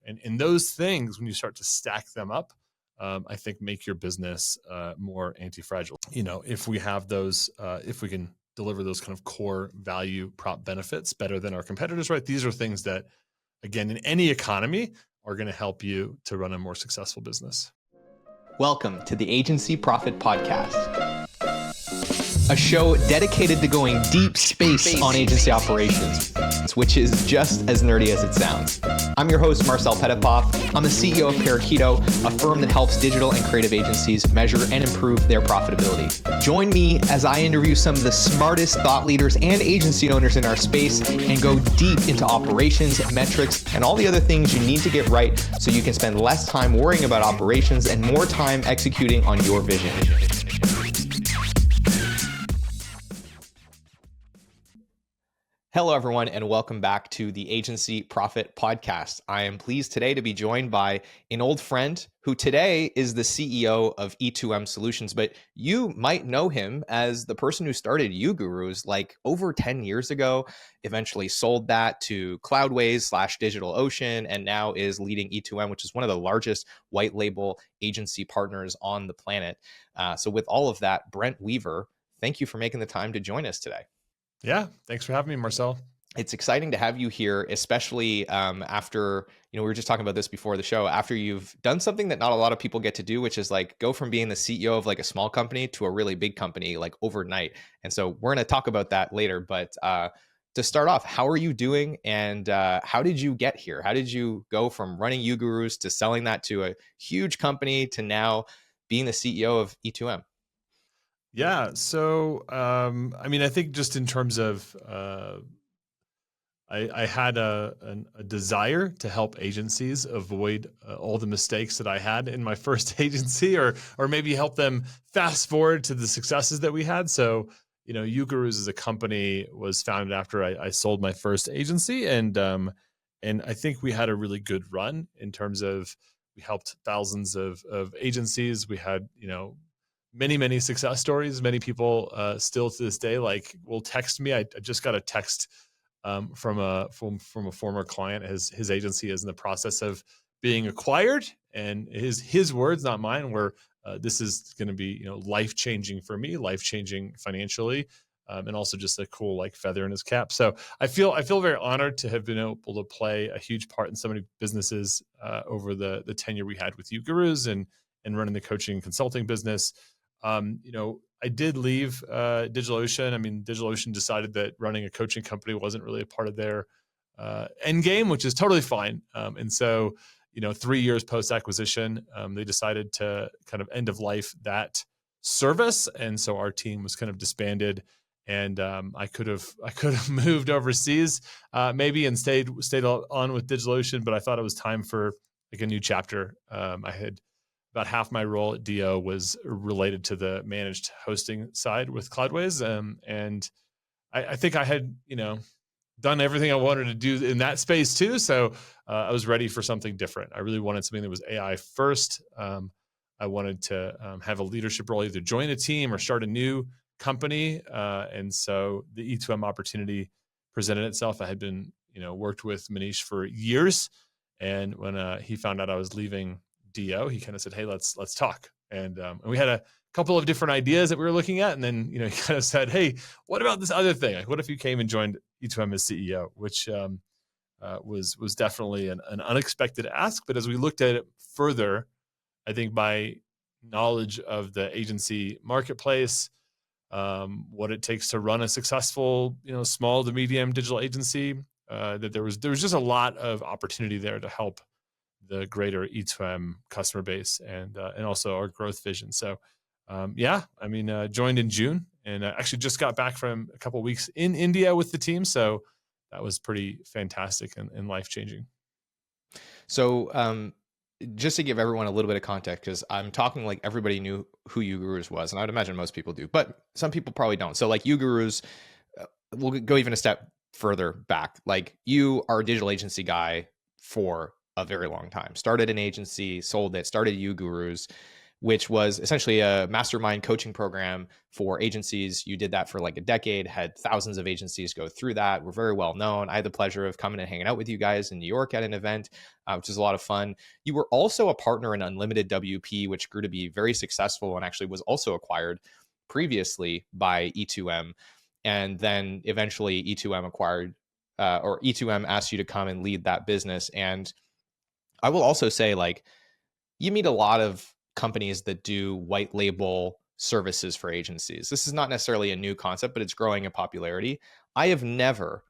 And those things, when you start to stack them up, I think make your business more anti-fragile. If we have those, if we can deliver those kind of core value prop benefits better than our competitors, right? These are things that, again, in any economy are going to help you to run a more successful business. Welcome to the Agency Profit Podcast, a show dedicated to going deep space on agency operations, which is just as nerdy as it sounds. I'm your host, Marcel. I'm the CEO of Parakeeto, a firm that helps digital and creative agencies measure and improve their profitability. Join me as I interview some of the smartest thought leaders and agency owners in our space and go deep into operations, metrics, and all the other things you need to get right so you can spend less time worrying about operations and more time executing on your vision. Hello, everyone, and welcome back to the Agency Profit Podcast. I am pleased today to be joined by an old friend who today is the CEO of E2M Solutions, but you might know him as the person who started UGURUS like over 10 years ago, eventually sold that to Cloudways/DigitalOcean, and now is leading E2M, which is one of the largest white label agency partners on the planet. So with all of that, Brent Weaver, thank you for making the time to join us today. Yeah. Thanks for having me, Marcel. It's exciting to have you here, especially after, we were just talking about this before the show, after you've done something that not a lot of people get to do, which is like go from being the CEO of like a small company to a really big company like overnight. And so we're going to talk about that later. But to start off, how are you doing? And how did you get here? How did you go from running UGURUS to selling that to a huge company to now being the CEO of E2M? Yeah. So, I think just in terms of, I had a desire to help agencies avoid all the mistakes that I had in my first agency, or maybe help them fast forward to the successes that we had. So, UGURUS as a company was founded after I sold my first agency, and I think we had a really good run in terms of we helped thousands of agencies. We had many success stories. Many people still to this day will text me. I just got a text from a former client. His agency is in the process of being acquired, and his words, not mine, were this is going to be life-changing for me, life-changing financially, and also just a cool feather in his cap. So I feel very honored to have been able to play a huge part in so many businesses over the tenure we had with UGURUS and running the coaching and consulting business. I did leave DigitalOcean. DigitalOcean decided that running a coaching company wasn't really a part of their end game, which is totally fine. And so, 3 years post-acquisition, they decided to kind of end of life that service. And so our team was kind of disbanded, and I could have moved overseas maybe and stayed on with DigitalOcean, but I thought it was time for a new chapter. I had about half my role at DO was related to the managed hosting side with Cloudways. And I think I had, done everything I wanted to do in that space too. So I was ready for something different. I really wanted something that was AI first. I wanted to have a leadership role, either join a team or start a new company. And so the E2M opportunity presented itself. I had been, worked with Manish for years. And when he found out I was leaving DO, he kind of said, "Hey, let's talk." And we had a couple of different ideas that we were looking at, and then he kind of said, "Hey, what about this other thing? What if you came and joined E2M as CEO?" Which was definitely an unexpected ask. But as we looked at it further, I think my knowledge of the agency marketplace, what it takes to run a successful small to medium digital agency, that there was just a lot of opportunity there to help the greater E2M customer base and also our growth vision. So, joined in June, and actually just got back from a couple of weeks in India with the team. So that was pretty fantastic and life-changing. So just to give everyone a little bit of context, because I'm talking like everybody knew who UGURUS was, and I'd imagine most people do, but some people probably don't. So UGURUS, we'll go even a step further back. You are a digital agency guy for a very long time. Started an agency, sold it, started UGURUS. which was essentially a mastermind coaching program for agencies. You did that for like a decade, had thousands of agencies go through that. We're very well known. I had the pleasure of coming and hanging out with you guys in New York at an event, which was a lot of fun. You were also a partner in Unlimited WP, which grew to be very successful and actually was also acquired previously by E2M. And then eventually E2M acquired, or E2M asked you to come and lead that business. And I will also say, like, you meet a lot of companies that do white label services for agencies. This is not necessarily a new concept, but it's growing in popularity. I have never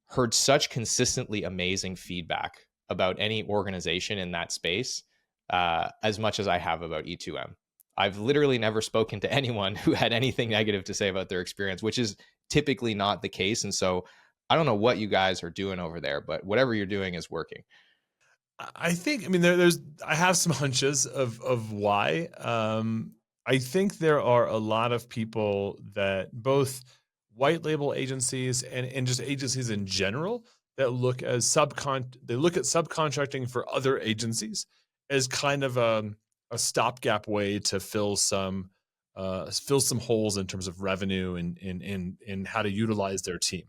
heard such consistently amazing feedback about any organization in that space as much as I have about E2M. I've literally never spoken to anyone who had anything negative to say about their experience, which is typically not the case. And so I don't know what you guys are doing over there, but whatever you're doing is working. I think, I mean, I have some hunches of why. I think there are a lot of people that both white label agencies and just agencies in general that look at subcontracting for other agencies as kind of a stopgap way to fill some holes in terms of revenue and in how to utilize their team.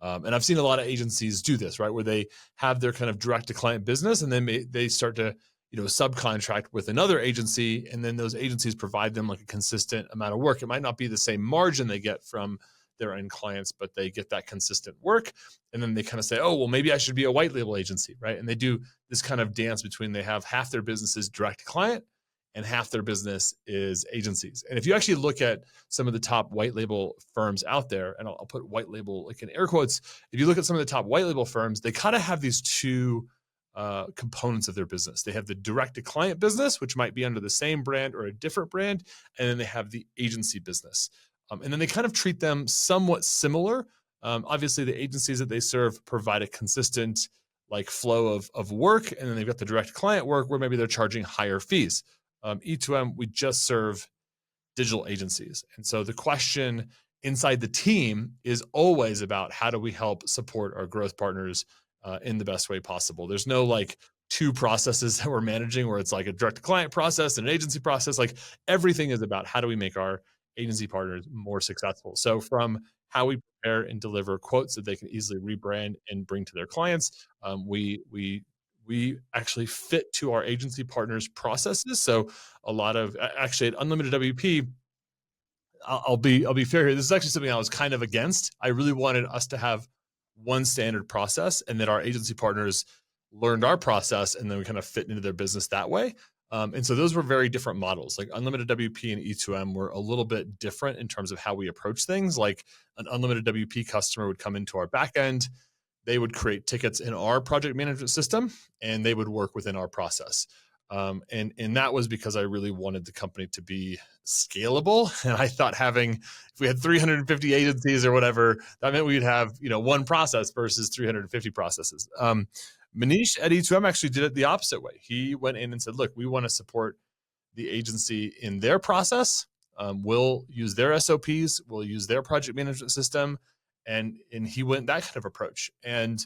And I've seen a lot of agencies do this, right, where they have their kind of direct to client business, and then they start to subcontract with another agency, and then those agencies provide them like a consistent amount of work. It might not be the same margin they get from their end clients, but they get that consistent work, and then they kind of say, oh, well, maybe I should be a white label agency, right? And they do this kind of dance between, they have half their business is direct to client and half their business is agencies. And if you actually look at some of the top white label firms out there, and I'll put white label like in air quotes, if you look at some of the top white label firms, they kind of have these two components of their business. They have the direct to client business, which might be under the same brand or a different brand, and then they have the agency business. And then they kind of treat them somewhat similar. Obviously, the agencies that they serve provide a consistent like flow of work, and then they've got the direct client work where maybe they're charging higher fees. E2M, we just serve digital agencies. And so the question inside the team is always about how do we help support our growth partners in the best way possible. There's no like two processes that we're managing where it's like a direct client process and an agency process. Like everything is about how do we make our agency partners more successful. So from how we prepare and deliver quotes that they can easily rebrand and bring to their clients, we actually fit to our agency partners' processes. So a lot of actually at Unlimited WP, I'll be fair here. This is actually something I was kind of against. I really wanted us to have one standard process, and that our agency partners learned our process, and then we kind of fit into their business that way. And so those were very different models. Like Unlimited WP and E2M were a little bit different in terms of how we approach things. Like an Unlimited WP customer would come into our back end, they would create tickets in our project management system, and they would work within our process. And that was because I really wanted the company to be scalable. And I thought if we had 350 agencies or whatever, that meant we'd have, one process versus 350 processes. Manish at E2M actually did it the opposite way. He went in and said, look, we want to support the agency in their process. We'll use their SOPs. We'll use their project management system. And he went that kind of approach. And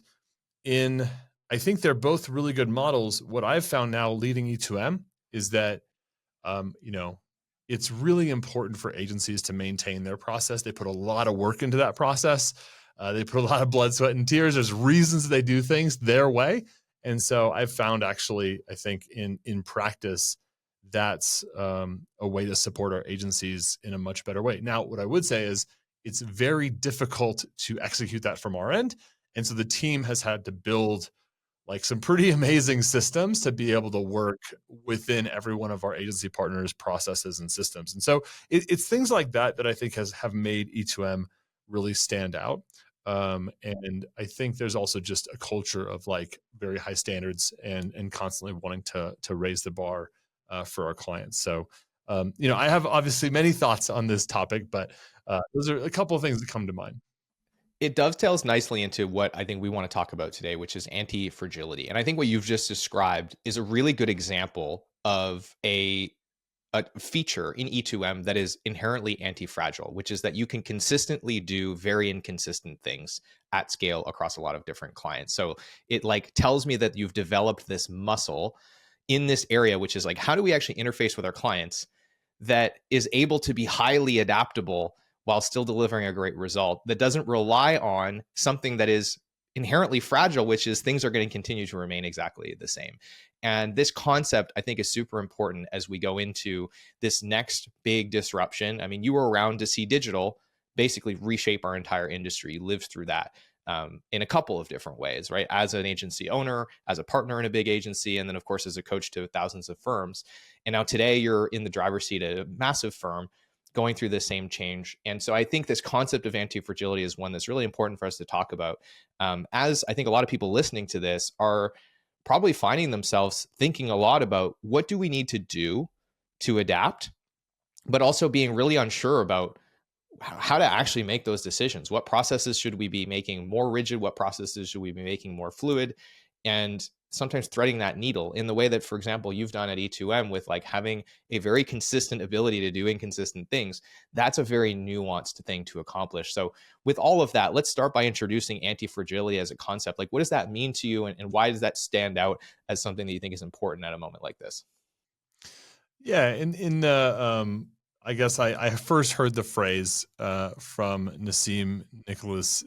I think they're both really good models. What I've found now leading E2M is that, it's really important for agencies to maintain their process. They put a lot of work into that process. They put a lot of blood, sweat, and tears. There's reasons they do things their way. And so I've found actually, I think in practice, that's a way to support our agencies in a much better way. Now, what I would say is it's very difficult to execute that from our end. And so the team has had to build like some pretty amazing systems to be able to work within every one of our agency partners' processes and systems. And so it's things like that I think have made E2M really stand out. And I think there's also just a culture of like very high standards and constantly wanting to raise the bar for our clients. So, I have obviously many thoughts on this topic, but those are a couple of things that come to mind. It dovetails nicely into what I think we want to talk about today, which is anti-fragility. And I think what you've just described is a really good example of a feature in E2M that is inherently anti-fragile, which is that you can consistently do very inconsistent things at scale across a lot of different clients. So it like tells me that you've developed this muscle in this area, which is like, how do we actually interface with our clients that is able to be highly adaptable while still delivering a great result, that doesn't rely on something that is inherently fragile, which is things are going to continue to remain exactly the same. And this concept, I think, is super important as we go into this next big disruption. I mean, you were around to see digital basically reshape our entire industry, lived through that in a couple of different ways, right? As an agency owner, as a partner in a big agency, and then, of course, as a coach to thousands of firms. And now today you're in the driver's seat at a massive firm going through the same change. And so I think this concept of anti-fragility is one that's really important for us to talk about, as I think a lot of people listening to this are probably finding themselves thinking a lot about what do we need to do to adapt, but also being really unsure about how to actually make those decisions. What processes should we be making more rigid? What processes should we be making more fluid? And sometimes threading that needle in the way that, for example, you've done at E2M with like having a very consistent ability to do inconsistent things. That's a very nuanced thing to accomplish. So with all of that, let's start by introducing anti-fragility as a concept. Like, what does that mean to you? And why does that stand out as something that you think is important at a moment like this? Yeah, in the I guess I first heard the phrase from Nassim Nicholas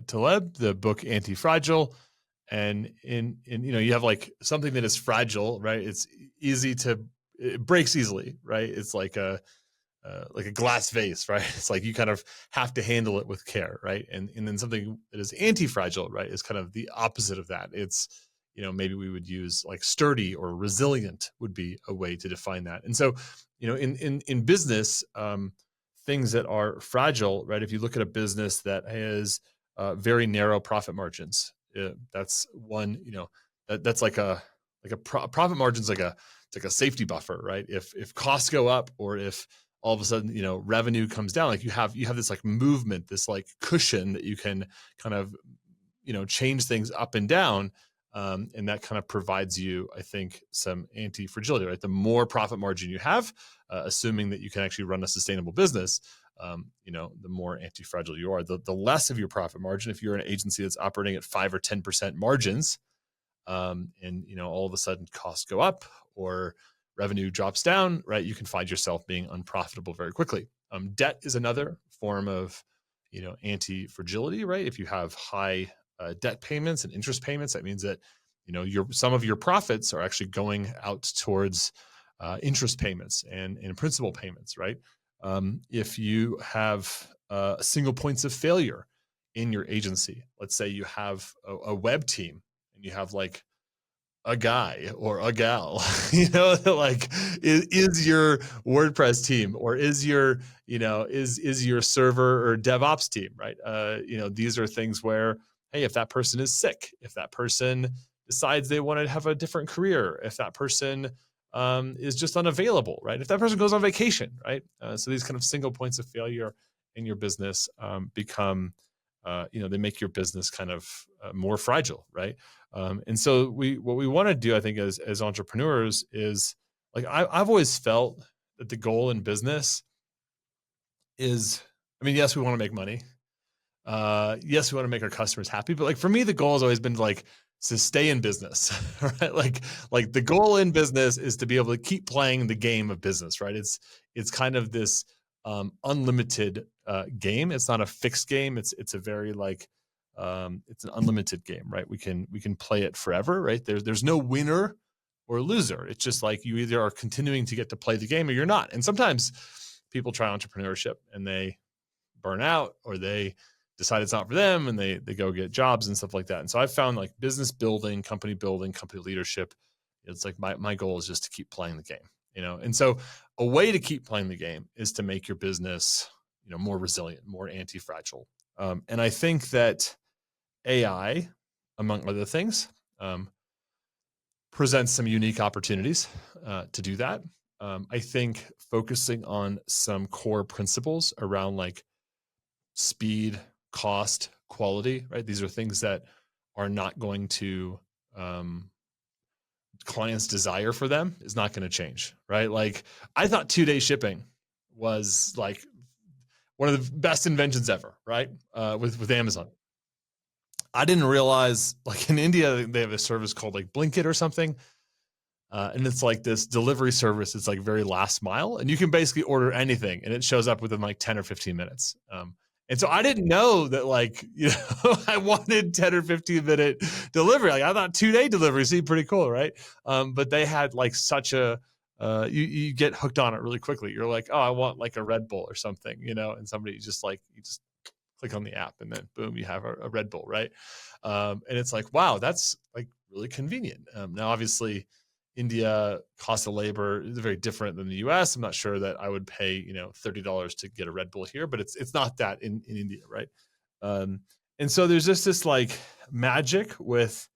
Taleb, the book Anti-Fragile, and in you have like something that is fragile, right? It's easy to it breaks easily, right? It's like a glass vase, right? It's like you kind of have to handle it with care, right? And then something that is anti-fragile, right, is kind of the opposite of that. It's maybe we would use like sturdy or resilient would be a way to define that. And so in business, things that are fragile, right? If you look at a business that has very narrow profit margins, that's one. That's like a profit margin's like a safety buffer, right? If costs go up or if all of a sudden revenue comes down, like you have this like movement, this like cushion that you can kind of change things up and down, and that kind of provides you, I think, some anti-fragility, right? The more profit margin you have, assuming that you can actually run a sustainable business, the more anti-fragile you are. The less of your profit margin, if you're an agency that's operating at 5 or 10% margins, and all of a sudden costs go up or revenue drops down, right? You can find yourself being unprofitable very quickly. Debt is another form of anti-fragility, right? If you have high debt payments and interest payments, that means that some of your profits are actually going out towards interest payments and principal payments, right? If you have single points of failure in your agency, let's say you have a web team and you have like a guy or a gal, like is your WordPress team or is your, is your server or DevOps team, right? These are things where, hey, if that person is sick, if that person decides they want to have a different career, if that person is just unavailable, right? If that person goes on vacation, right? So these kind of single points of failure in your business become, they make your business kind of more fragile, right? And so what we want to do, I think, as entrepreneurs is like, I've always felt that the goal in business is, I mean, yes, we want to make money. Yes, we want to make our customers happy, but like for me, the goal has always been to stay in business, right? Like the goal in business is to be able to keep playing the game of business, right? It's kind of this unlimited game. It's not a fixed game. It's a very it's an unlimited game, right? We can play it forever, right? There's no winner or loser. It's just like you either are continuing to get to play the game or you're not. And sometimes people try entrepreneurship and they burn out or they decide it's not for them and they go get jobs and stuff like that. And so I've found like business building, company leadership, it's like my goal is just to keep playing the game, And so a way to keep playing the game is to make your business, more resilient, more anti-fragile. And I think that AI, among other things, presents some unique opportunities to do that. I think focusing on some core principles around like speed, cost, quality, right? These are things that are not going to clients' desire for them is not going to change, right? Like I thought 2-day shipping was like one of the best inventions ever, right? With Amazon. I didn't realize like in India, they have a service called like Blinkit or something. And it's like this delivery service. It's like very last mile, and you can basically order anything, and it shows up within like 10 or 15 minutes. And so I didn't know that, like, I wanted 10 or 15-minute delivery. Like, I thought 2-day delivery seemed pretty cool, right? But they had like such a you get hooked on it really quickly. You're like, oh, I want like a Red Bull or something, and somebody just like, you just click on the app and then boom, you have a Red Bull, right? And it's like, wow, that's like really convenient. Now, obviously, India cost of labor is very different than the US. I'm not sure that I would pay, $30 to get a Red Bull here, but it's not that in India, right? And so there's just this like magic with,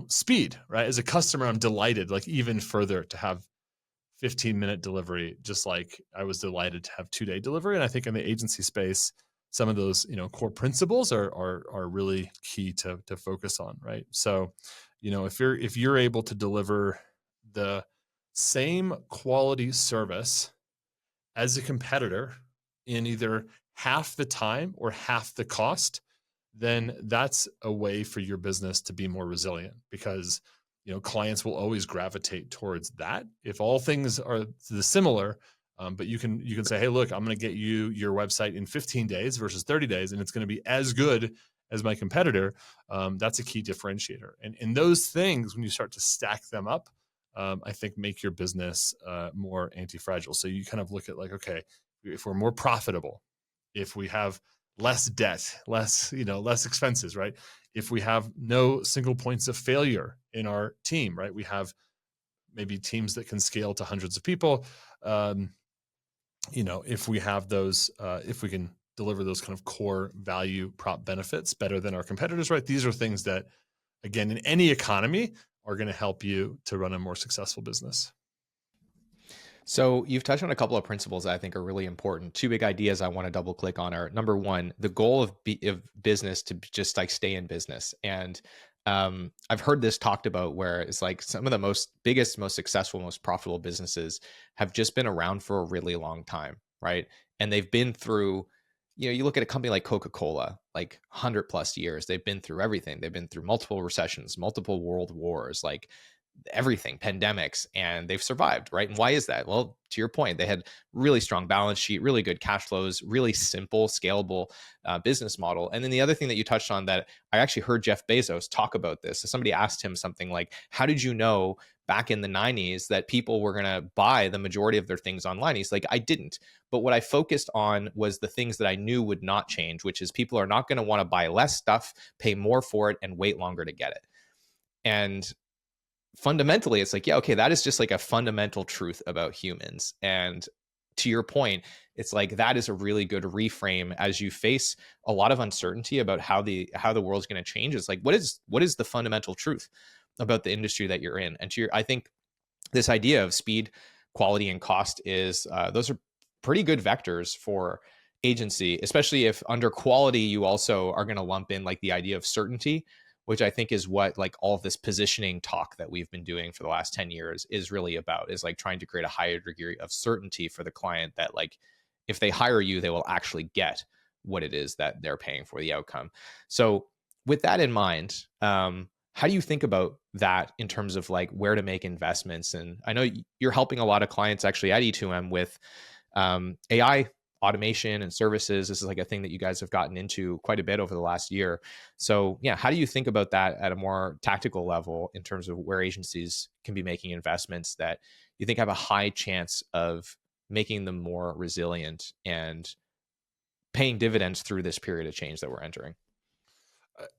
speed, right? As a customer, I'm delighted, like even further to have 15-minute delivery, just like I was delighted to have 2-day delivery. And I think in the agency space, some of those, core principles are really key to focus on, right? So, if you're able to deliver the same quality service as a competitor in either half the time or half the cost, then that's a way for your business to be more resilient, because clients will always gravitate towards that if all things are similar. But you can say, hey, look, I'm going to get you your website in 15 days versus 30 days, and it's going to be as good as my competitor. That's a key differentiator. And those things, when you start to stack them up, I think make your business more anti-fragile. So you kind of look at like, okay, if we're more profitable, if we have less debt, less expenses, right? If we have no single points of failure in our team, right? We have maybe teams that can scale to hundreds of people. If we have those, if we can deliver those kind of core value prop benefits better than our competitors, right? These are things that, again, in any economy are going to help you to run a more successful business. So you've touched on a couple of principles that I think are really important. Two big ideas I want to double click on are, number one, the goal of business to just like stay in business. And I've heard this talked about where it's like some of the biggest, most successful, most profitable businesses have just been around for a really long time, right? And they've been through, you look at a company like Coca-Cola, like 100+ years, they've been through everything. They've been through multiple recessions, multiple world wars, like everything, pandemics, and they've survived, right? And why is that? Well, to your point, they had really strong balance sheet, really good cash flows, really simple, scalable business model. And then the other thing that you touched on that I actually heard Jeff Bezos talk about this. So somebody asked him something like, how did you know back in the 90s that people were going to buy the majority of their things online? He's like, I didn't. But what I focused on was the things that I knew would not change, which is people are not going to want to buy less stuff, pay more for it, and wait longer to get it. And fundamentally, it's like, yeah, okay, that is just like a fundamental truth about humans. And to your point, it's like that is a really good reframe as you face a lot of uncertainty about how the world's going to change. It's like, what is the fundamental truth about the industry that you're in? And I think this idea of speed, quality, and cost is those are pretty good vectors for agency, especially if under quality you also are going to lump in like the idea of certainty, which I think is what like all of this positioning talk that we've been doing for the last 10 years is really about, is like trying to create a higher degree of certainty for the client that like if they hire you, they will actually get what it is that they're paying for, the outcome. So with that in mind, how do you think about that in terms of like where to make investments? And I know you're helping a lot of clients actually at E2M with AI automation and services. This is like a thing that you guys have gotten into quite a bit over the last year. So yeah, how do you think about that at a more tactical level in terms of where agencies can be making investments that you think have a high chance of making them more resilient and paying dividends through this period of change that we're entering?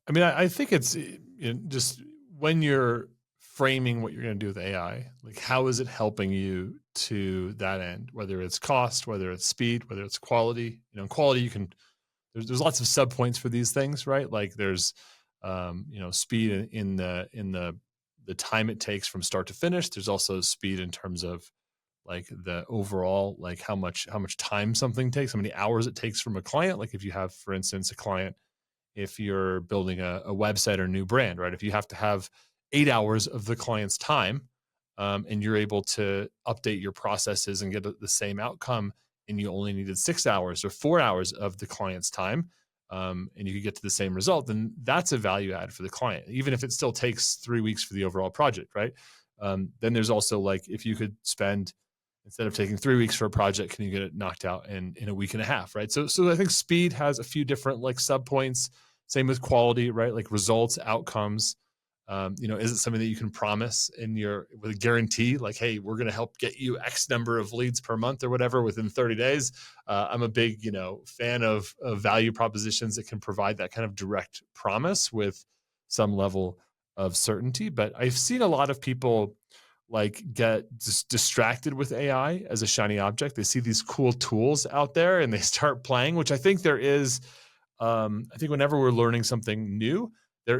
I mean, I think it's just when you're framing what you're going to do with AI, like how is it helping you to that end, whether it's cost, whether it's speed, whether it's quality. Quality, you can, there's lots of sub points for these things, right? Like there's speed in the time it takes from start to finish. There's also speed in terms of like the overall, like how much time something takes, how many hours it takes from a client. Like if you have, for instance, a client, if you're building a website or a new brand, right? If you have to have 8 hours of the client's time, and you're able to update your processes and get the same outcome, and you only needed 6 hours or 4 hours of the client's time, and you could get to the same result, then that's a value add for the client, even if it still takes 3 weeks for the overall project, right? Then there's also like, if you could spend, instead of taking 3 weeks for a project, can you get it knocked out in a week and a half, right? So I think speed has a few different like sub points. Same with quality, right? Like results, outcomes. Is it something that you can promise with a guarantee, like, hey, we're going to help get you X number of leads per month or whatever within 30 days? I'm a big, fan of value propositions that can provide that kind of direct promise with some level of certainty. But I've seen a lot of people like get distracted with AI as a shiny object. They see these cool tools out there and they start playing, which I think there is. I think whenever we're learning something new, I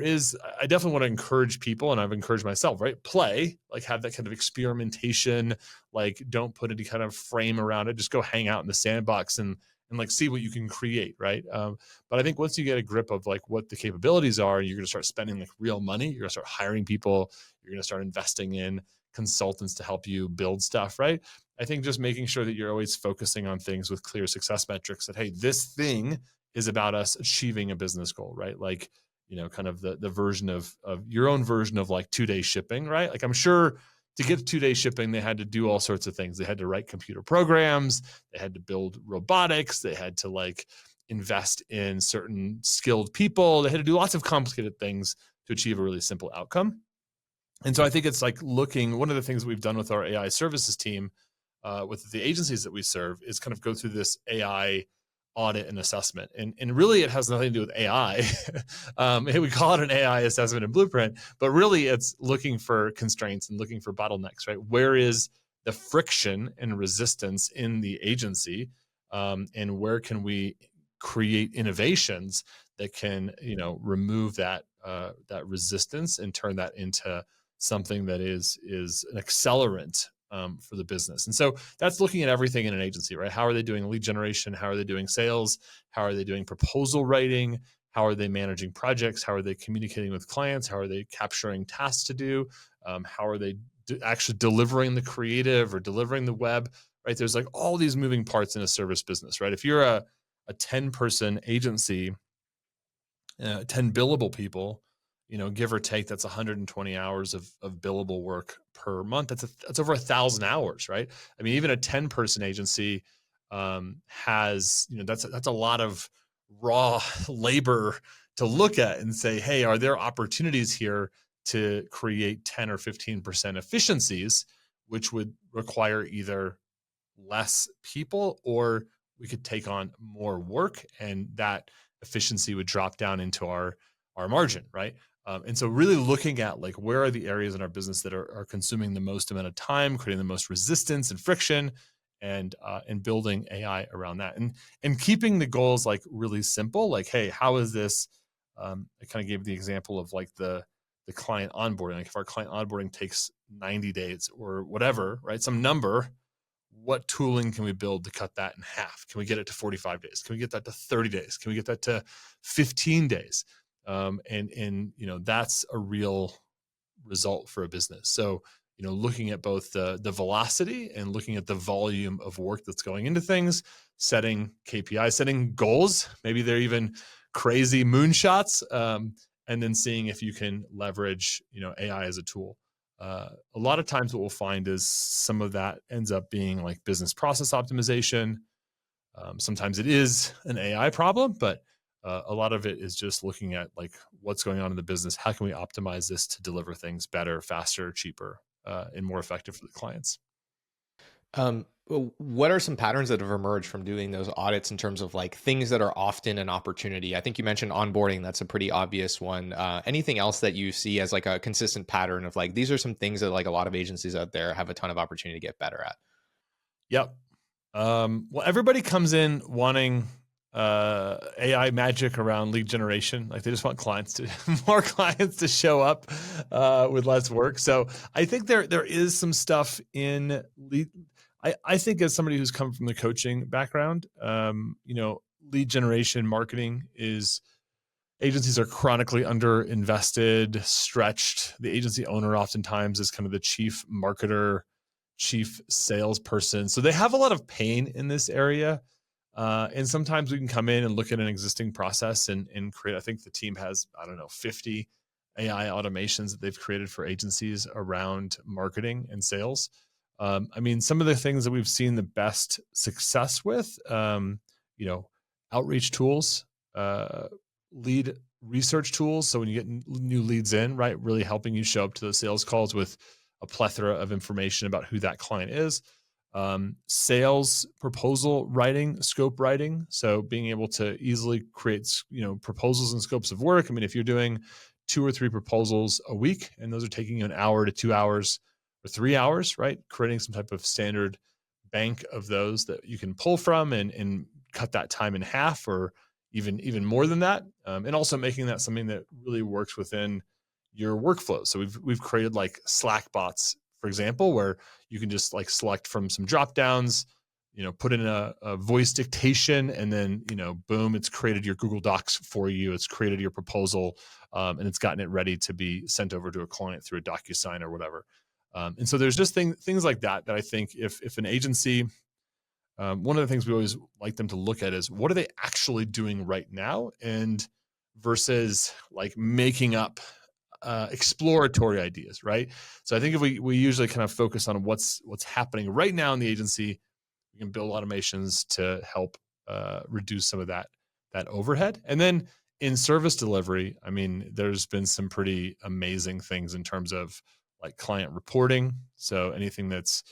definitely want to encourage people, and I've encouraged myself, right? Play, like have that kind of experimentation, like don't put any kind of frame around it. Just go hang out in the sandbox and like see what you can create, right? But I think once you get a grip of like what the capabilities are, you're going to start spending like real money. You're going to start hiring people. You're going to start investing in consultants to help you build stuff, right? I think just making sure that you're always focusing on things with clear success metrics that, hey, this thing is about us achieving a business goal, right? Like, kind of the version of your own version of like 2-day shipping, right? Like I'm sure to get 2-day shipping, they had to do all sorts of things. They had to write computer programs. They had to build robotics. They had to like invest in certain skilled people. They had to do lots of complicated things to achieve a really simple outcome. And so I think it's like one of the things we've done with our AI services team, with the agencies that we serve, is kind of go through this AI audit and assessment. And really it has nothing to do with AI. We call it an AI assessment and blueprint, but really it's looking for constraints and looking for bottlenecks, right? Where is the friction and resistance in the agency? And where can we create innovations that can, remove that resistance and turn that into something that is an accelerant for the business. And so that's looking at everything in an agency, right? How are they doing lead generation? How are they doing sales? How are they doing proposal writing? How are they managing projects? How are they communicating with clients? How are they capturing tasks to do? How are they actually delivering the creative or delivering the web, right? There's like all these moving parts in a service business, right? If you're a 10-person agency, 10 billable people, give or take, that's 120 hours of billable work per month. That's over 1,000 hours, right? I mean, even a 10-person agency has, that's a lot of raw labor to look at and say, hey, are there opportunities here to create 10 or 15% efficiencies, which would require either less people or we could take on more work, and that efficiency would drop down into our margin, right? And so really looking at like, where are the areas in our business that are consuming the most amount of time, creating the most resistance and friction, and building AI around that, and keeping the goals like really simple. Like, hey, how is this? I kind of gave the example of like the client onboarding. Like if our client onboarding takes 90 days or whatever, right? Some number. What tooling can we build to cut that in half? Can we get it to 45 days? Can we get that to 30 days? Can we get that to 15 days? That's a real result for a business. So, looking at both the velocity and looking at the volume of work that's going into things, setting KPIs, setting goals, maybe they're even crazy moonshots, and then seeing if you can leverage, AI as a tool. A lot of times what we'll find is some of that ends up being like business process optimization. Sometimes it is an AI problem, but a lot of it is just looking at like what's going on in the business. How can we optimize this to deliver things better, faster, cheaper, and more effective for the clients? What are some patterns that have emerged from doing those audits in terms of like things that are often an opportunity? I think you mentioned onboarding. That's a pretty obvious one. Anything else that you see as like a consistent pattern of like, these are some things that like a lot of agencies out there have a ton of opportunity to get better at? Yep. Well, everybody comes in wanting AI magic around lead generation. Like they just want more clients to show up with less work. So I think there is some stuff in lead. I think as somebody who's come from the coaching background, lead generation marketing agencies are chronically underinvested, stretched. The agency owner oftentimes is kind of the chief marketer, chief salesperson. So they have a lot of pain in this area. And sometimes we can come in and look at an existing process and create, I think the team has, 50 AI automations that they've created for agencies around marketing and sales. I mean, some of the things that we've seen the best success with, you know, outreach tools, lead research tools. So when you get new leads in, right, really helping you show up to those sales calls with a plethora of information about who that client is. Sales proposal writing, scope writing. So being able to easily create, proposals and scopes of work. I mean, if you're doing 2 or 3 proposals a week, and those are taking you an hour to 2 hours or 3 hours, right? Creating some type of standard bank of those that you can pull from and cut that time in half or even more than that. And also making that something that really works within your workflow. So we've created like Slack bots, for example, where you can just like select from some drop downs, put in a voice dictation, and then, boom, it's created your Google Docs for you. It's created your proposal, and it's gotten it ready to be sent over to a client through a DocuSign or whatever. And so there's just things like that I think if an agency, one of the things we always like them to look at is what are they actually doing right now, and versus like making up exploratory ideas, right? So I think if we usually kind of focus on what's happening right now in the agency, we can build automations to help reduce some of that overhead. And then in service delivery, I mean, there's been some pretty amazing things in terms of like client reporting. So anything that's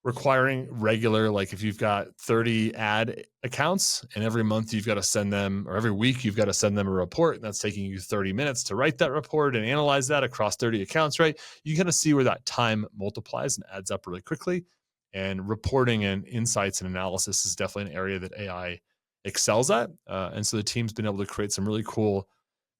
requiring regular, like if you've got 30 ad accounts and every month you've got to send them, or every week you've got to send them a report, and that's taking you 30 minutes to write that report and analyze that across 30 accounts, right? You kind of see where that time multiplies and adds up really quickly. And reporting and insights and analysis is definitely an area that AI excels at. And so the team's been able to create some really cool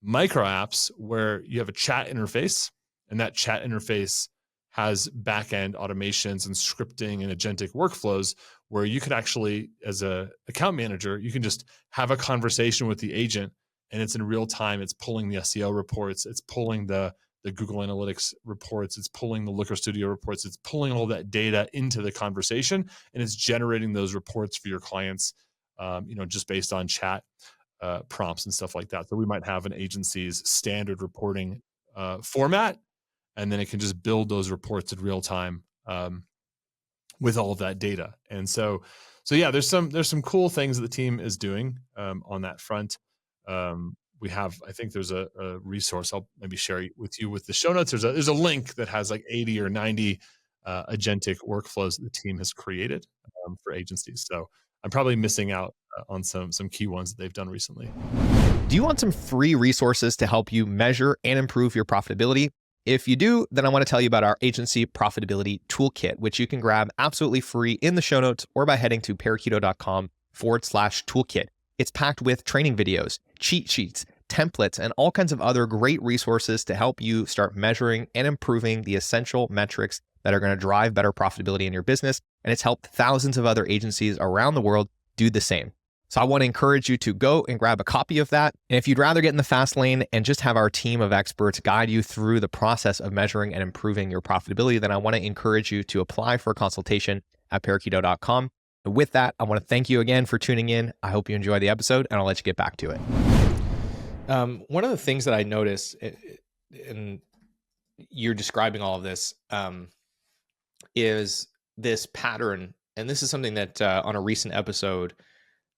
micro apps where you have a chat interface, and that chat interface has back-end automations and scripting and agentic workflows where you could actually, as a account manager, you can just have a conversation with the agent, and it's in real time. It's pulling the SEO reports. It's pulling the Google Analytics reports. It's pulling the Looker Studio reports. It's pulling all that data into the conversation, and it's generating those reports for your clients, just based on chat prompts and stuff like that. So we might have an agency's standard reporting format, and then it can just build those reports in real time with all of that data. And so yeah, there's some cool things that the team is doing on that front. We have, I think there's a resource I'll maybe share with you with the show notes. There's a link that has like 80 or 90 agentic workflows that the team has created for agencies. So I'm probably missing out on some key ones that they've done recently. Do you want some free resources to help you measure and improve your profitability? If you do, then I want to tell you about our agency profitability toolkit, which you can grab absolutely free in the show notes or by heading to parakeeto.com/toolkit. It's packed with training videos, cheat sheets, templates, and all kinds of other great resources to help you start measuring and improving the essential metrics that are going to drive better profitability in your business. And it's helped thousands of other agencies around the world do the same. So I want to encourage you to go and grab a copy of that. And if you'd rather get in the fast lane and just have our team of experts guide you through the process of measuring and improving your profitability, then I want to encourage you to apply for a consultation at parakeeto.com. With that, I want to thank you again for tuning in. I hope you enjoy the episode, and I'll let you get back to it. One of the things that I noticed, and you're describing all of this, is this pattern. And this is something that on a recent episode,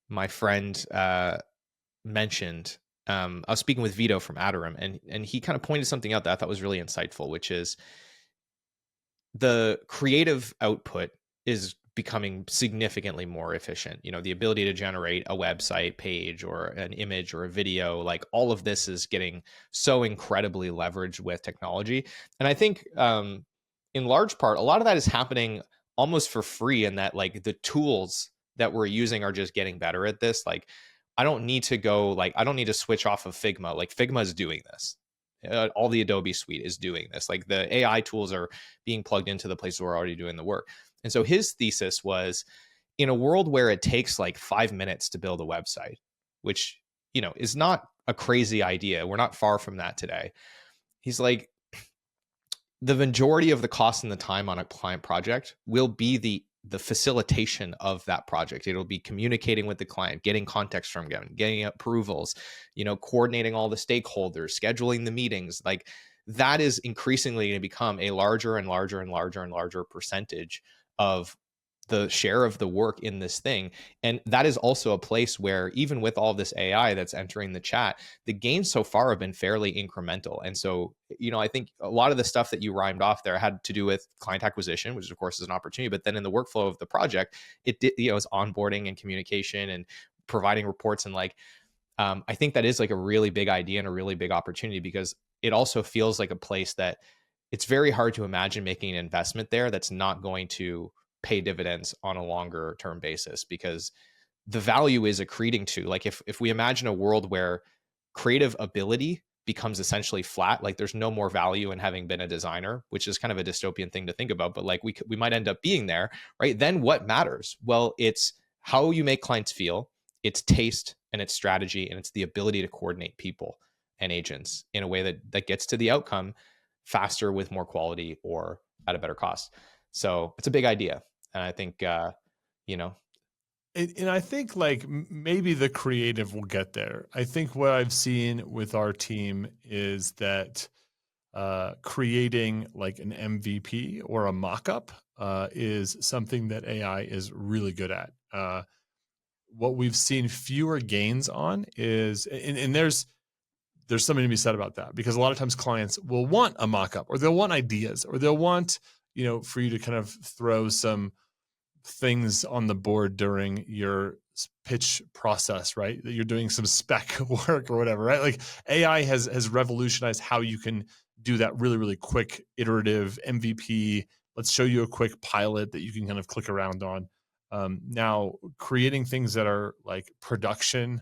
my friend mentioned. I was speaking with Vito from Adoram, and he kind of pointed something out that I thought was really insightful, which is the creative output is becoming significantly more efficient. The ability to generate a website page or an image or a video, like all of this is getting so incredibly leveraged with technology. And I think in large part, a lot of that is happening almost for free, in that like the tools that we're using are just getting better at this. Like I don't need to switch off of Figma. Like Figma is doing this. All the Adobe suite is doing this. Like the AI tools are being plugged into the places we're already doing the work. And so his thesis was, in a world where it takes like 5 minutes to build a website, which, is not a crazy idea. We're not far from that today. He's like, the majority of the cost and the time on a client project will be the the facilitation of that project. It'll be communicating with the client, getting context from them, getting approvals, coordinating all the stakeholders, scheduling the meetings. Like that is increasingly going to become a larger and larger and larger and larger percentage of the share of the work in this thing. And that is also a place where, even with all this AI that's entering the chat, the gains so far have been fairly incremental. And so, I think a lot of the stuff that you rhymed off there had to do with client acquisition, which of course is an opportunity. But then in the workflow of the project, it did, is onboarding and communication and providing reports. And like, I think that is like a really big idea and a really big opportunity, because it also feels like a place that it's very hard to imagine making an investment there that's not going to pay dividends on a longer term basis, because the value is accreting to, like, if we imagine a world where creative ability becomes essentially flat, like there's no more value in having been a designer, which is kind of a dystopian thing to think about, but like we might end up being there, right? Then what matters? Well, it's how you make clients feel, it's taste and it's strategy, and it's the ability to coordinate people and agents in a way that gets to the outcome faster with more quality or at a better cost. So it's a big idea. And I think, you know, And I think like maybe the creative will get there. I think what I've seen with our team is that creating like an MVP or a mock-up is something that AI is really good at. What we've seen fewer gains on is, and there's something to be said about that, because a lot of times clients will want a mock-up, or they'll want ideas, or they'll want, for you to kind of throw some things on the board during your pitch process, right? That you're doing some spec work or whatever, right? Like AI has revolutionized how you can do that really, really quick iterative MVP. Let's show you a quick pilot that you can kind of click around on. Now, creating things that are like production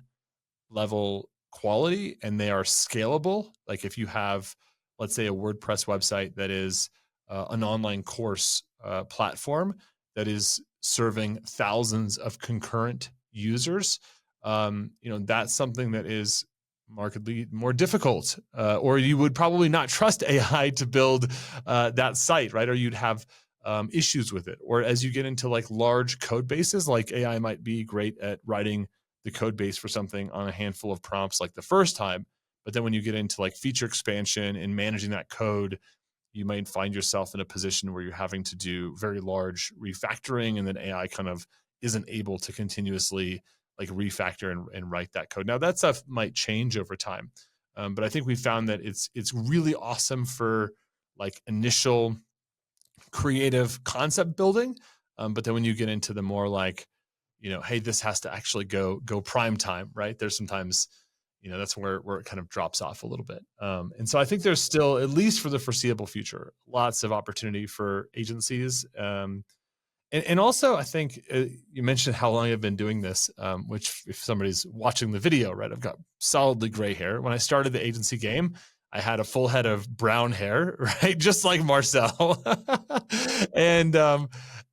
level quality and they are scalable. Like if you have, let's say, a WordPress website that is an online course platform that is serving thousands of concurrent users, that's something that is markedly more difficult, or you would probably not trust AI to build that site, right? Or you'd have issues with it. Or as you get into like large code bases, like AI might be great at writing the code base for something on a handful of prompts like the first time. But then when you get into like feature expansion and managing that code, you might find yourself in a position where you're having to do very large refactoring, and then AI kind of isn't able to continuously like refactor and write that code. Now that stuff might change over time. But I think we found that it's really awesome for like initial creative concept building. But then when you get into the more like, hey, this has to actually go prime time, right? There's sometimes, that's where it kind of drops off a little bit. And so I think there's still, at least for the foreseeable future, lots of opportunity for agencies. And also, I think you mentioned how long I've been doing this, which if somebody's watching the video, right, I've got solidly gray hair. When I started the agency game, I had a full head of brown hair, right, just like Marcel. and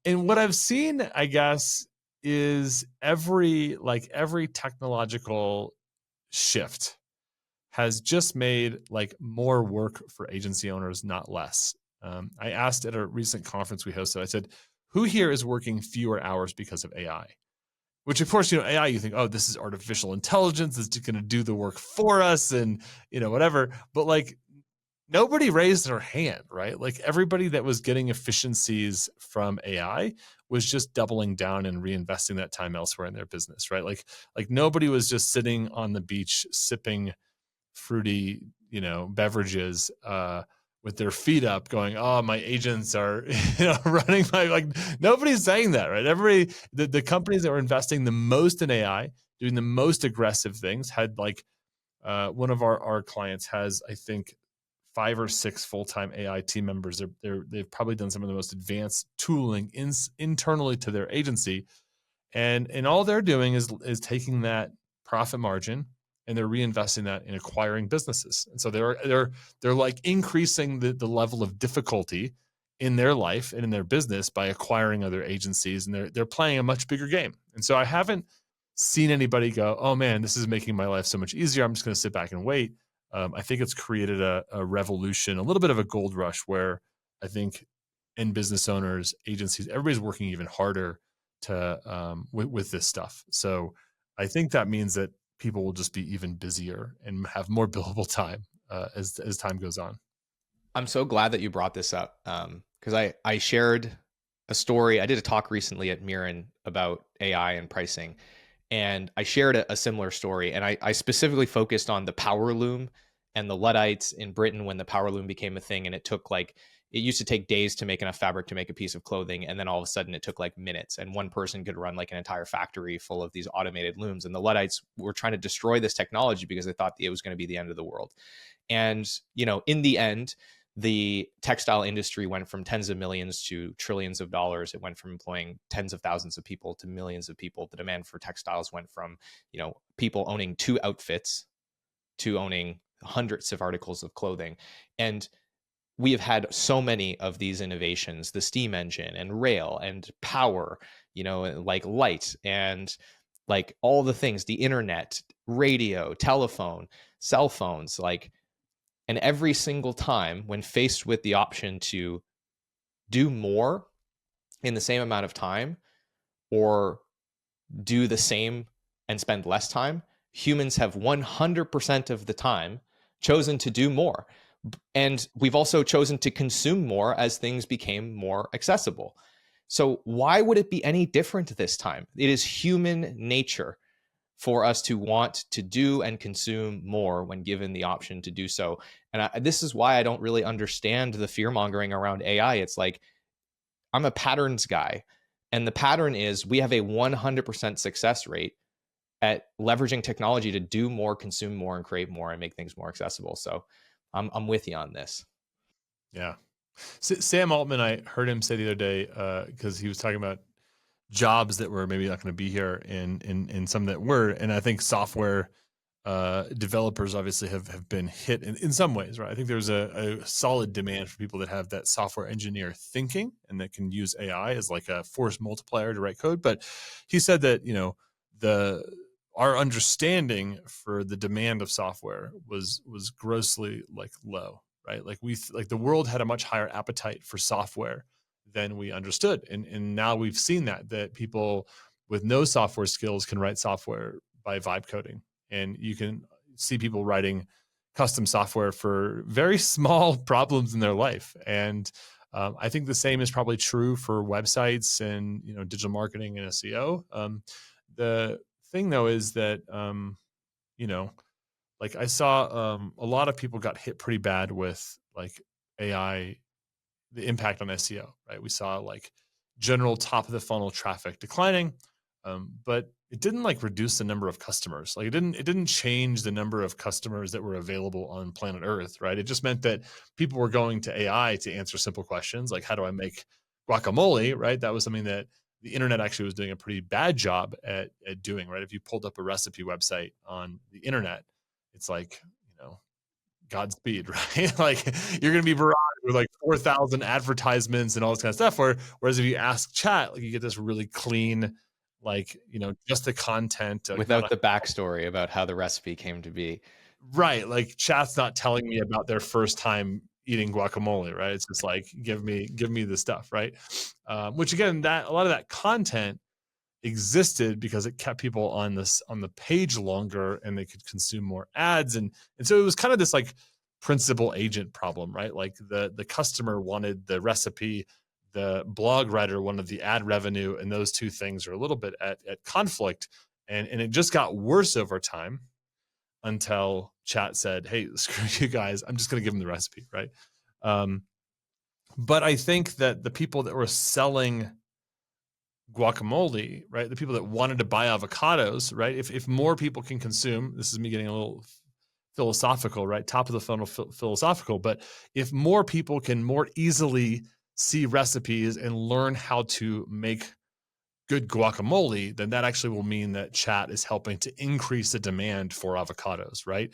what I've seen, I guess, is every technological shift has just made like more work for agency owners, not less. I asked at a recent conference we hosted, I said, who here is working fewer hours because of AI? Which of course, AI, you think, oh, this is artificial intelligence, it's going to do the work for us and, whatever. But like nobody raised their hand, right? Like everybody that was getting efficiencies from AI was just doubling down and reinvesting that time elsewhere in their business, right? Like nobody was just sitting on the beach sipping fruity, beverages with their feet up going, oh, my agents are running my, like nobody's saying that, right? Everybody, the companies that were investing the most in AI, doing the most aggressive things had like one of our clients has, I think, 5 or 6 full-time AI team members. They've probably done some of the most advanced tooling internally to their agency, and all they're doing is taking that profit margin and they're reinvesting that in acquiring businesses. And so they're like increasing the level of difficulty in their life and in their business by acquiring other agencies, and they're playing a much bigger game. And so I haven't seen anybody go, oh man, this is making my life so much easier, I'm just going to sit back and wait. I think it's created a revolution, a little bit of a gold rush, where I think and business owners, agencies, everybody's working even harder to with this stuff. So I think that means that people will just be even busier and have more billable time as time goes on. I'm so glad that you brought this up, because I shared a story. I did a talk recently at Miran about AI and pricing, and I shared a similar story. And I specifically focused on the power loom and the Luddites in Britain when the power loom became a thing, and it used to take days to make enough fabric to make a piece of clothing, and then all of a sudden it took like minutes, and one person could run like an entire factory full of these automated looms. And the Luddites were trying to destroy this technology because they thought it was going to be the end of the world. And in the end, the textile industry went from tens of millions to trillions of dollars. It went from employing tens of thousands of people to millions of people. The demand for textiles went from, people owning 2 outfits to owning hundreds of articles of clothing. And we have had so many of these innovations, the steam engine and rail and power, like light and like all the things, the internet, radio, telephone, cell phones, and every single time when faced with the option to do more in the same amount of time or do the same and spend less time, humans have 100% of the time chosen to do more. And we've also chosen to consume more as things became more accessible. So why would it be any different this time? It is human nature for us to want to do and consume more when given the option to do so. And this is why I don't really understand the fear mongering around AI. It's like, I'm a patterns guy. And the pattern is we have a 100% success rate at leveraging technology to do more, consume more, and create more and make things more accessible. So I'm with you on this. Yeah. Sam Altman, I heard him say the other day, because he was talking about jobs that were maybe not going to be here and some that were. And I think software developers obviously have been hit in some ways, right? I think there's a solid demand for people that have that software engineer thinking and that can use AI as like a force multiplier to write code. But he said that, our understanding for the demand of software was grossly like low, right? Like the world had a much higher appetite for software than we understood. And now we've seen that people with no software skills can write software by vibe coding. And you can see people writing custom software for very small problems in their life. And I think the same is probably true for websites and digital marketing and SEO. The thing though is that like I saw a lot of people got hit pretty bad with like AI, the impact on SEO, right? We saw like general top of the funnel traffic declining, but it didn't like reduce the number of customers. Like it didn't change the number of customers that were available on planet Earth, right? It just meant that people were going to AI to answer simple questions like, how do I make guacamole, right? That was something that the internet actually was doing a pretty bad job at doing, right? If you pulled up a recipe website on the internet, it's like, Godspeed, right? Like you're going to be barraged with like 4,000 advertisements and all this kind of stuff. Whereas if you ask chat, like you get this really clean, like, just the content Without the backstory about how the recipe came to be. Right. Like chat's not telling me about their first time eating guacamole, right? It's just like, give me the stuff. Right. Which again, that a lot of that content existed because it kept people on the page longer and they could consume more ads. And so it was kind of this like principal agent problem, right? Like the customer wanted the recipe, the blog writer wanted the ad revenue, and those two things are a little bit at conflict. And it just got worse over time until chat said, hey, screw you guys, I'm just going to give them the recipe, right? But I think that the people that were selling guacamole, right? The people that wanted to buy avocados, right? If more people can consume, this is me getting a little philosophical, right? Top of the funnel philosophical, but if more people can more easily see recipes and learn how to make good guacamole, then that actually will mean that chat is helping to increase the demand for avocados, right?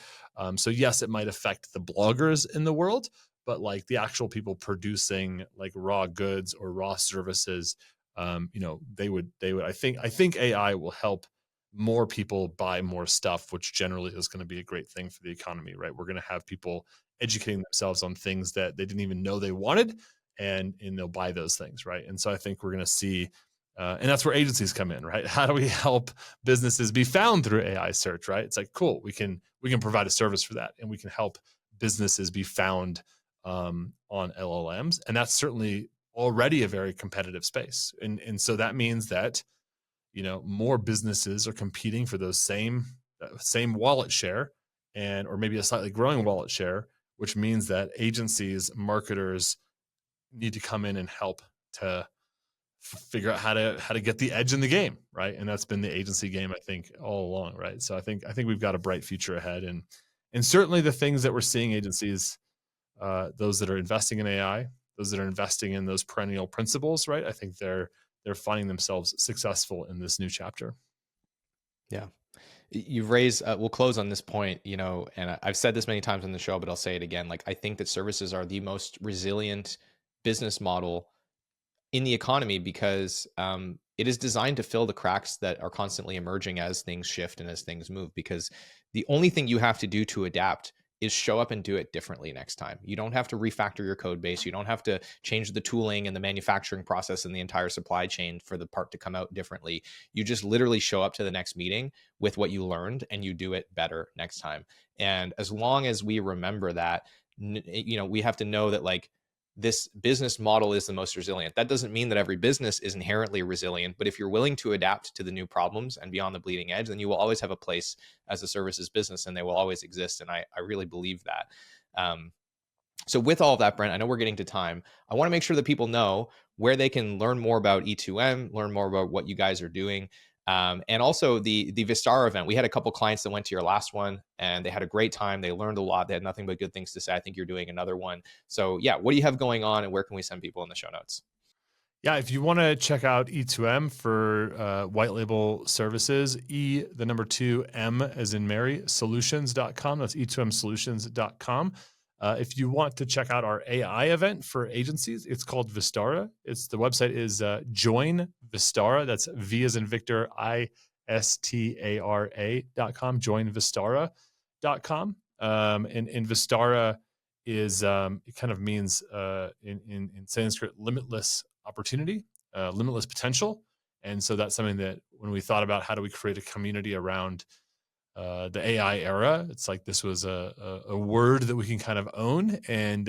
So yes, it might affect the bloggers in the world, but like the actual people producing like raw goods or raw services, they would. I think AI will help more people buy more stuff, which generally is going to be a great thing for the economy, right? We're going to have people educating themselves on things that they didn't even know they wanted, and they'll buy those things, right? And so I think we're going to see, and that's where agencies come in, right? How do we help businesses be found through AI search, right? It's like, cool, we can provide a service for that, and we can help businesses be found on LLMs, and that's certainly already a very competitive space, and so that means that more businesses are competing for those same wallet share, or maybe a slightly growing wallet share, which means that agencies, marketers need to come in and help to figure out how to get the edge in the game, right? And that's been the agency game, I think, all along, right? So I think we've got a bright future ahead, and certainly the things that we're seeing agencies, those that are investing in AI, those that are investing in those perennial principles, right? I think they're finding themselves successful in this new chapter. Yeah. You've raised, we'll close on this point, and I've said this many times on the show, but I'll say it again. Like, I think that services are the most resilient business model in the economy because it is designed to fill the cracks that are constantly emerging as things shift and as things move. Because the only thing you have to do to adapt is show up and do it differently next time. You don't have to refactor your code base. You don't have to change the tooling and the manufacturing process and the entire supply chain for the part to come out differently. You just literally show up to the next meeting with what you learned and you do it better next time. And as long as we remember that, we have to know that like this business model is the most resilient. That doesn't mean that every business is inherently resilient, but if you're willing to adapt to the new problems and be on the bleeding edge, then you will always have a place as a services business and they will always exist. And I really believe that. So with all of that, Brent, I know we're getting to time. I want to make sure that people know where they can learn more about E2M, learn more about what you guys are doing. And also the Vistara event. We had a couple clients that went to your last one and they had a great time. They learned a lot. They had nothing but good things to say. I think you're doing another one. So yeah, what do you have going on and where can we send people in the show notes? Yeah, if you want to check out E2M for white label services, the number 2 M as in Mary, solutions.com. That's E2MSolutions.com. If you want to check out our AI event for agencies, it's called Vistara. The website is Join Vistara. That's V as in Victor, ISTARA.com, joinvistara.com. And Vistara is, it kind of means in Sanskrit, limitless opportunity, limitless potential. And so that's something that when we thought about how do we create a community around the AI era, it's like this was a word that we can kind of own. And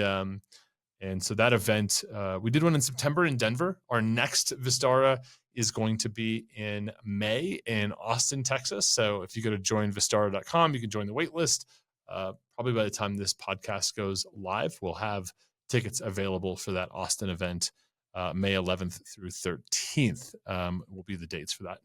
so that event, we did one in September in Denver. Our next Vistara is going to be in May in Austin, Texas. So if you go to joinvistara.com, you can join the waitlist. Probably by the time this podcast goes live, we'll have tickets available for that Austin event. May 11th through 13th will be the dates for that.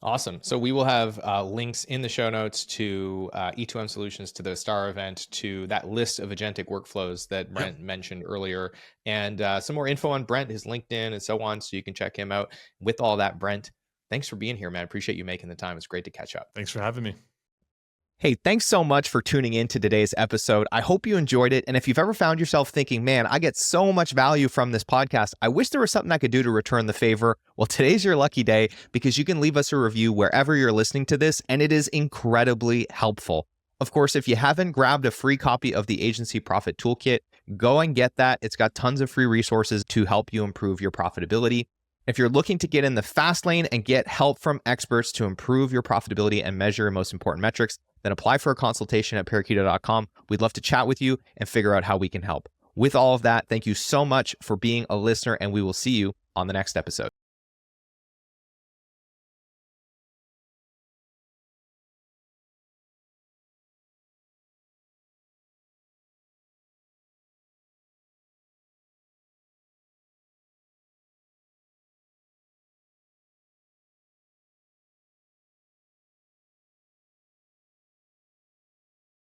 Awesome. So we will have links in the show notes to E2M Solutions, to the Star event, to that list of agentic workflows that Brent mentioned earlier, and some more info on Brent, his LinkedIn, and so on, so you can check him out. With all that, Brent, thanks for being here, man. I appreciate you making the time. It's great to catch up. Thanks for having me. Hey, thanks so much for tuning in to today's episode. I hope you enjoyed it. And if you've ever found yourself thinking, man, I get so much value from this podcast, I wish there was something I could do to return the favor. Well, today's your lucky day because you can leave us a review wherever you're listening to this, and it is incredibly helpful. Of course, if you haven't grabbed a free copy of the Agency Profit Toolkit, go and get that. It's got tons of free resources to help you improve your profitability. If you're looking to get in the fast lane and get help from experts to improve your profitability and measure your most important metrics, then apply for a consultation at Parakeeto.com. We'd love to chat with you and figure out how we can help. With all of that, thank you so much for being a listener, and we will see you on the next episode.